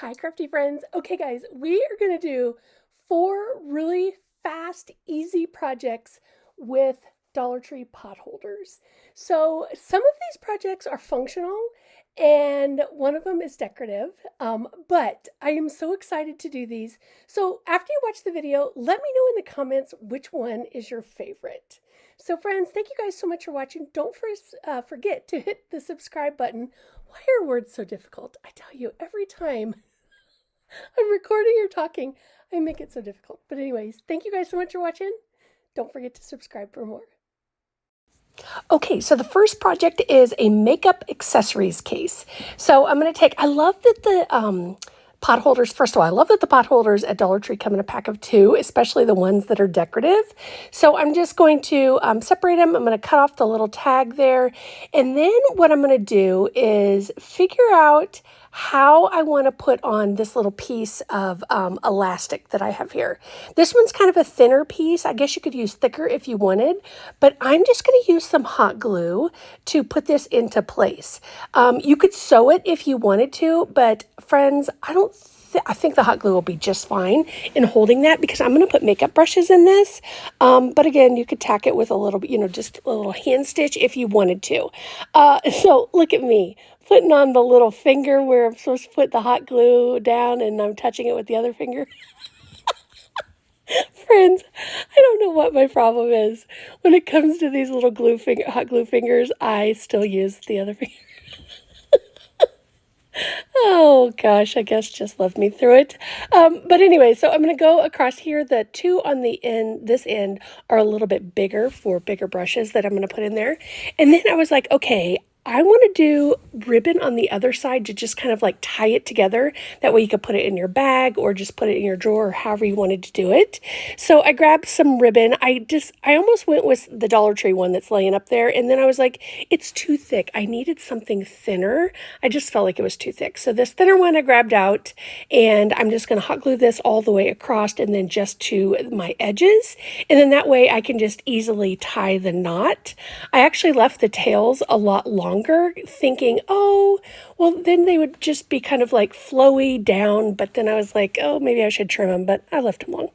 Hi, crafty friends. Okay, guys, we are going to do 4 really fast, easy projects with Dollar Tree potholders. So, some of these projects are functional and one of them is decorative, but I am so excited to do these. So, after you watch the video, let me know in the comments which one is your favorite. So, friends, thank you guys so much for watching. Don't forget to hit the subscribe button. Why are words so difficult? I tell you, every time I'm recording or talking, I make it so difficult. But anyways, thank you guys so much for watching. Don't forget to subscribe for more. Okay, so the first project is a makeup accessories case. So I'm going to take, I love that the potholders, first of all, I love that the potholders at Dollar Tree come in a pack of 2, especially the ones that are decorative. So I'm just going to separate them. I'm going to cut off the little tag there. And then what I'm going to do is figure out how I want to put on this little piece of elastic that I have here. This one's kind of a thinner piece. I guess you could use thicker if you wanted, but I'm just going to use some hot glue to put this into place. You could sew it if you wanted to, but friends, I think the hot glue will be just fine in holding that because I'm going to put makeup brushes in this. But again, you could tack it with a little bit, just a little hand stitch if you wanted to. So look at me putting on the little finger where I'm supposed to put the hot glue down and I'm touching it with the other finger. Friends, I don't know what my problem is. When it comes to these little hot glue fingers, I still use the other finger. Oh gosh, I guess just love me through it. But anyway, so I'm going to go across here. The 2 on the end, this end, are a little bit bigger for bigger brushes that I'm going to put in there. And then I was like, okay, I want to do ribbon on the other side to just kind of like tie it together. That way you could put it in your bag or just put it in your drawer or however you wanted to do it. So I grabbed some ribbon. I almost went with the Dollar Tree one that's laying up there. And then I was like, it's too thick. I needed something thinner. I just felt like it was too thick. So this thinner one I grabbed out and I'm just going to hot glue this all the way across and then just to my edges. And then that way I can just easily tie the knot. I actually left the tails a lot longer thinking, oh, well, then they would just be kind of like flowy down. But then I was like, oh, maybe I should trim them, but I left them long.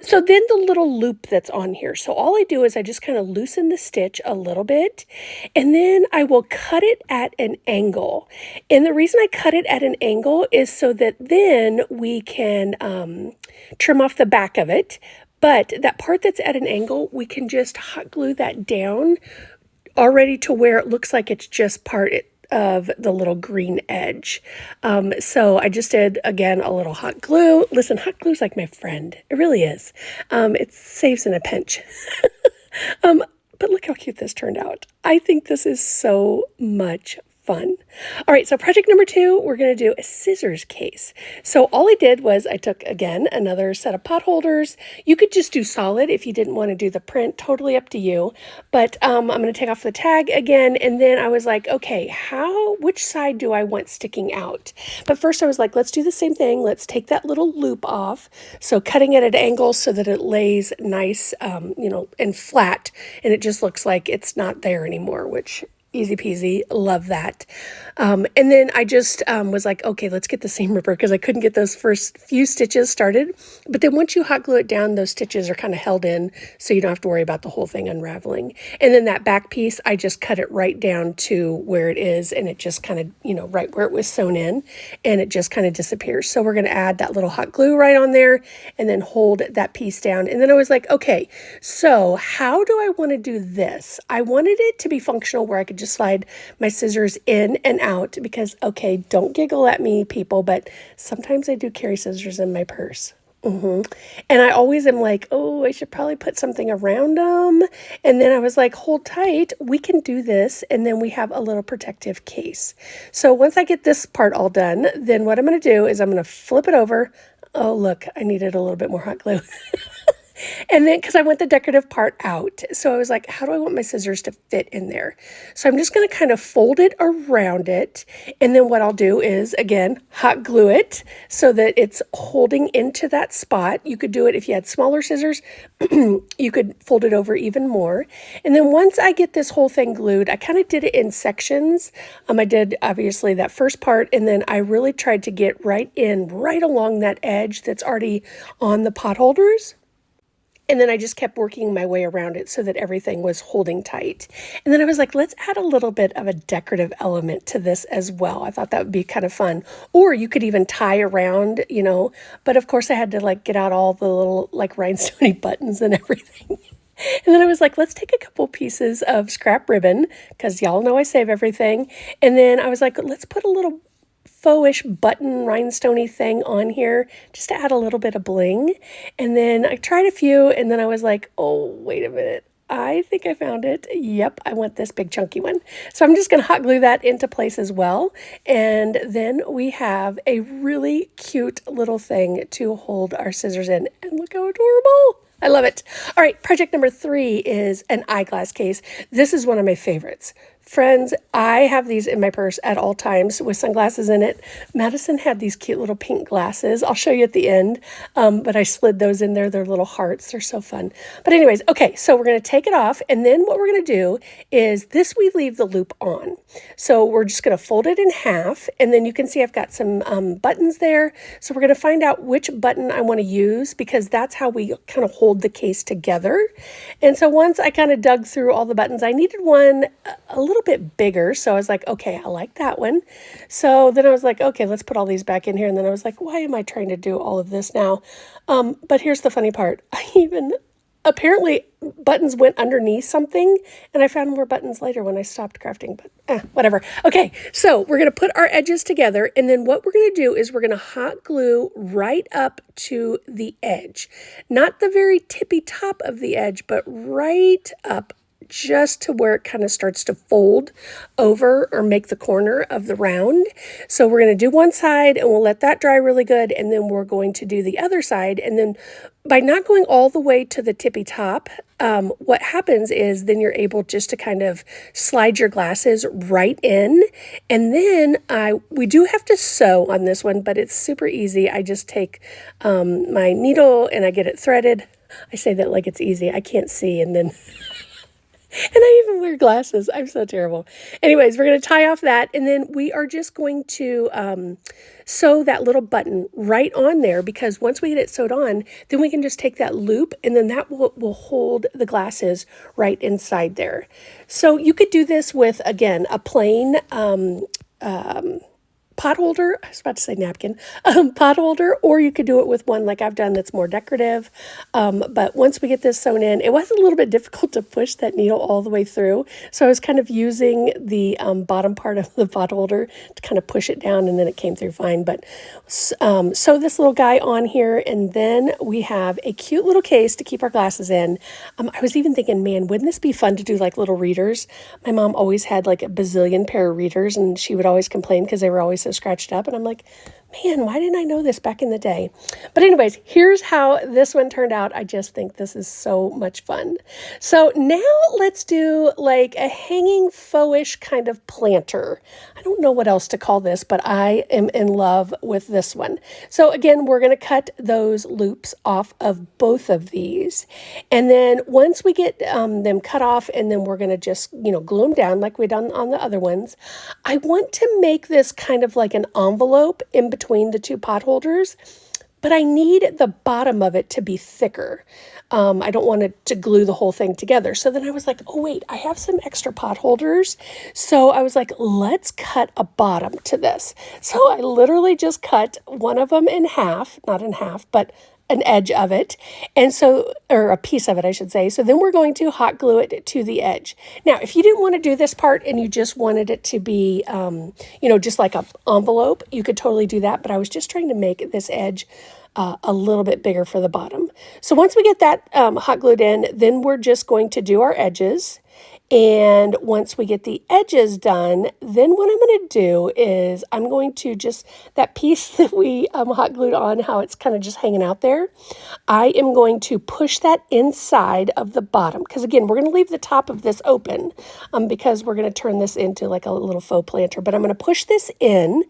So then the little loop that's on here. So all I do is I just kind of loosen the stitch a little bit and then I will cut it at an angle. And the reason I cut it at an angle is so that then we can trim off the back of it. But that part that's at an angle, we can just hot glue that down already to where it looks like it's just part of the little green edge. So I just did, again, a little hot glue. Listen, hot glue's like my friend. It really is. It saves in a pinch. But look how cute this turned out. I think this is so much fun. All right, so project number 2, we're going to do a scissors case. So all I did was I took, again, another set of potholders. You could just do solid if you didn't want to do the print, totally up to you. But I'm going to take off the tag again, and then I was like, okay, which side do I want sticking out? But first I was like, let's do the same thing. Let's take that little loop off. So cutting it at an angle so that it lays nice, and flat, and it just looks like it's not there anymore, which easy peasy, love that. And then I just was like, okay, let's get the seam ripper because I couldn't get those first few stitches started. But then once you hot glue it down, those stitches are kind of held in, so you don't have to worry about the whole thing unraveling. And then that back piece, I just cut it right down to where it is, and it just kind of, right where it was sewn in, and it just kind of disappears. So we're going to add that little hot glue right on there and then hold that piece down. And then I was like, okay, so how do I want to do this? I wanted it to be functional where I could just slide my scissors in and out because, okay, don't giggle at me, people, but sometimes I do carry scissors in my purse. And I always am like, oh, I should probably put something around them. And then I was like, hold tight, we can do this. And then we have a little protective case. So once I get this part all done, then what I'm going to do is I'm going to flip it over. Oh, look, I needed a little bit more hot glue. And then, because I want the decorative part out, so I was like, how do I want my scissors to fit in there? So I'm just going to kind of fold it around it. And then what I'll do is, again, hot glue it so that it's holding into that spot. You could do it if you had smaller scissors. You could fold it over even more. And then once I get this whole thing glued, I kind of did it in sections. I did, obviously, that first part, and then I really tried to get right along that edge that's already on the potholders. And then I just kept working my way around it so that everything was holding tight. And then I was like, let's add a little bit of a decorative element to this as well. I thought that would be kind of fun. Or you could even tie around, but of course I had to like get out all the little like rhinestone buttons and everything. And then I was like, let's take a couple pieces of scrap ribbon, because y'all know I save everything. And then I was like, let's put a little faux-ish button rhinestone-y thing on here just to add a little bit of bling. And then I tried a few, and then I was like, oh, wait a minute. I think I found it. Yep, I want this big chunky one. So I'm just going to hot glue that into place as well. And then we have a really cute little thing to hold our scissors in. And look how adorable. I love it. All right, project number 3 is an eyeglass case. This is one of my favorites. Friends, I have these in my purse at all times with sunglasses in it. Madison had these cute little pink glasses. I'll show you at the end, but I slid those in there. They're little hearts. They're so fun. But anyways, okay, so we're going to take it off, and then what we're going to do is this, we leave the loop on. So we're just going to fold it in half, and then you can see I've got some buttons there. So we're going to find out which button I want to use, because that's how we kind of hold the case together. And so once I kind of dug through all the buttons, I needed one a little bit bigger. So I was like, okay, I like that one. So then I was like, okay, let's put all these back in here. And then I was like, why am I trying to do all of this now? But here's the funny part. Apparently buttons went underneath something, and I found more buttons later when I stopped crafting, but whatever. Okay, so we're going to put our edges together, and then what we're going to do is we're going to hot glue right up to the edge. Not the very tippy top of the edge, but right up just to where it kind of starts to fold over or make the corner of the round. So we're going to do one side, and we'll let that dry really good, and then we're going to do the other side. And then by not going all the way to the tippy top, what happens is then you're able just to kind of slide your glasses right in. And then we do have to sew on this one, but it's super easy. I just take my needle and I get it threaded. I say that like it's easy. I can't see, and then and I even wear glasses. I'm so terrible. Anyways, we're going to tie off that, and then we are just going to sew that little button right on there, because once we get it sewed on, then we can just take that loop, and then that will hold the glasses right inside there. So you could do this with, again, a plain pot holder. I was about to say napkin, pot holder, or you could do it with one like I've done that's more decorative. But once we get this sewn in, it was a little bit difficult to push that needle all the way through. So I was kind of using the bottom part of the pot holder to kind of push it down, and then it came through fine. But sew this little guy on here, and then we have a cute little case to keep our glasses in. I was even thinking, man, wouldn't this be fun to do like little readers? My mom always had like a bazillion pair of readers, and she would always complain because they were always so scratched up. And I'm like, man, why didn't I know this back in the day? But anyways, here's how this one turned out. I just think this is so much fun. So now let's do like a hanging faux-ish kind of planter. I don't know what else to call this, but I am in love with this one. So again, we're going to cut those loops off of both of these. And then once we get them cut off, and then we're going to just, glue them down like we've done on the other ones. I want to make this kind of like an envelope in between the two pot holders, but I need the bottom of it to be thicker. I don't want it to glue the whole thing together. So then I was like, oh wait, I have some extra pot holders. So I was like, let's cut a bottom to this. So I literally just cut one of them in half, not in half, but an edge of it, and so, or a piece of it, I should say. So then we're going to hot glue it to the edge. Now, if you didn't want to do this part and you just wanted it to be, just like an envelope, you could totally do that. But I was just trying to make this edge a little bit bigger for the bottom. So once we get that hot glued in, then we're just going to do our edges. And once we get the edges done, then what I'm going to do is I'm going to just, that piece that we hot glued on, how it's kind of just hanging out there, I am going to push that inside of the bottom. Because again, we're going to leave the top of this open because we're going to turn this into like a little faux planter. But I'm going to push this in,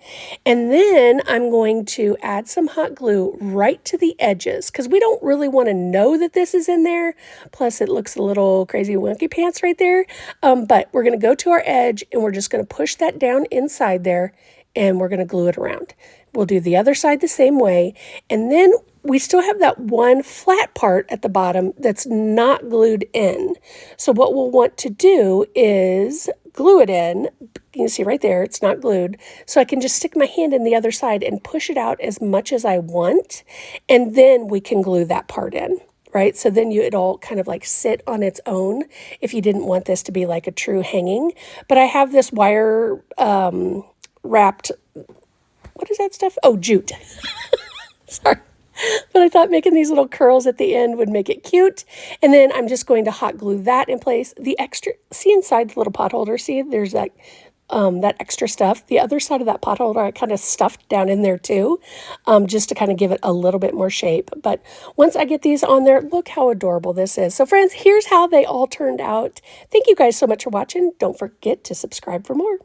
and then I'm going to add some hot glue right to the edges because we don't really want to know that this is in there. Plus, it looks a little crazy wonky pants right there. But we're going to go to our edge and we're just going to push that down inside there and we're going to glue it around. We'll do the other side the same way. And then we still have that one flat part at the bottom that's not glued in. So what we'll want to do is glue it in. You can see right there, it's not glued. So I can just stick my hand in the other side and push it out as much as I want. And then we can glue that part in. Right? So then it'll kind of like sit on its own if you didn't want this to be like a true hanging. But I have this wire wrapped, what is that stuff? Oh, jute. Sorry. But I thought making these little curls at the end would make it cute. And then I'm just going to hot glue that in place. The extra, see inside the little pot holder, see there's that extra stuff. The other side of that pot holder I kind of stuffed down in there too, just to kind of give it a little bit more shape. But once I get these on there, look how adorable this is. So friends, here's how they all turned out. Thank you guys so much for watching. Don't forget to subscribe for more.